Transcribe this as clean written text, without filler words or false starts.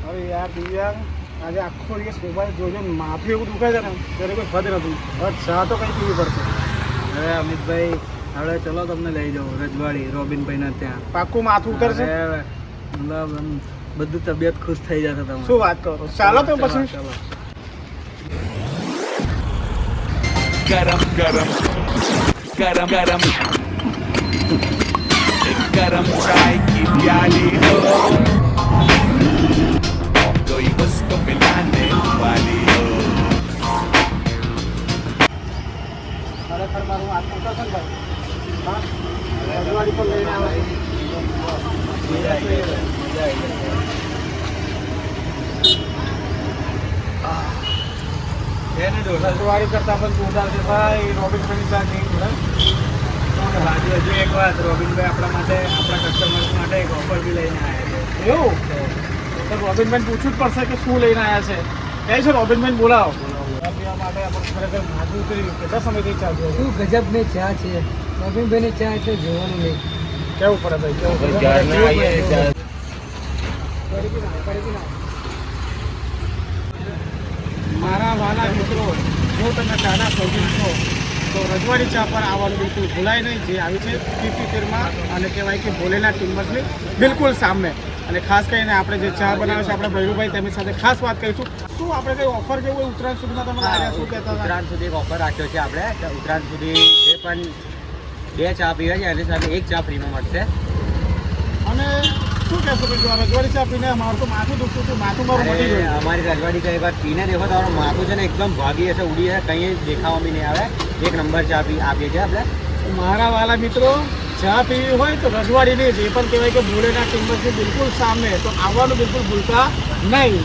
અરે યાર દિવ્યાંગ, આજે આખો દિવસ મોબાઈલ જોઈને માથું એવું દુખે છે ને ત્યારે કોઈ ખબર નથી. હવે ચા તો કંઈ પીવી પડશે. અરે અમિતભાઈ, હવે ચલો તમને લઈ જાઉં રજવાડી રોબિનભાઈના ત્યાં. પાક્કું માથું ઉતરશે. અરે, મતલબ આમ બધું તબિયત ખુશ થઈ જશે તમારે. શું વાત કરો? ચાલો તો પછી. ચલો. गरम गरम गरम गरम गरम चाय की प्याली हो कोई उसको पिलाने वाली हो. ખરેખર મારું માથું ઉતરશે ને ભાઈ. હા, રજવાડી પર લઈને આવે. મજા આવી ગઈ. મજા આવી ગઈ. એને ડોસા રજવાડી કરતાં પણ જોરદાર છે ભાઈ. રોબિનભાઈની ચા કેવી છે? બાજુ હજુ એક વાત, રોબિનભાઈ આપણા માટે, આપણા કસ્ટમર્સ માટે એક ઓફર બી લઈને આવ્યા છે. એવું તો રોબિનભાઈને પૂછવું જ પડશે કે શું લઈને આવ્યા છે. ક્યાં છે રોબિનભાઈને? બોલાવો. ચા પીવા માટે આપણે ખરેખર માથું ઉતરી ગયું. કેટલા સમયથી ચા પીવો છો? શું ગજબની ચા છે. રોબિનભાઈની ચા એટલે જોવાનું નહીં. કેવું પડે ભાઈ? કેવું પડે? ઘરના આવીએ ચા. પડી ના, પડી ના. મારા વાલા મિત્રો, જો તમે ચાના શોખીન છો તો રજવાડી ચા પર આવવાનું બિલકુલ ભૂલાય નહીં. જે આવી છે પીપીતીરમાં અને કહેવાય કે ભોલેનાથ ટિમ્બર્સની બિલકુલ સામે. અને ખાસ કરીને આપણે જે ચા બનાવે છે આપણે ભૈરુભાઈ, તેમની સાથે ખાસ વાત કરીશું. શું આપણે કંઈ ઓફર કેવું હોય ઉત્તરાયણ સુધીમાં તમે આવ્યા શું કહેતા હતા? ઉત્તરાયણ સુધી એક ઓફર રાખ્યો છે આપણે. ઉત્તરાયણ સુધી જે પણ 2 ચા પીવે છે એની સાથે 1 ચા ફ્રીમાં મળશે. અને શું કહેશો કે જો આ રજવાડી ચા પીને મારું તો માથું દુખતું હતું, માથું મારું મટી અને ગયું. અમારી રજવાડી ચા એકવાર પીને દેખો, તમારું માથું છે ને એકદમ ભાગી હશે, ઉડી હશે, કંઈ દેખાવા બી નહીં આવે. 1 નંબર ચા આપીએ છીએ આપણે. મારા વાલા મિત્રો, ચા પીવી હોય તો રજવાડીની જે પણ કહેવાય કે ભોલેનાથ ટિમ્બર્સની બિલકુલ સામે તો આવવાનું બિલકુલ ભૂલતા નહીં.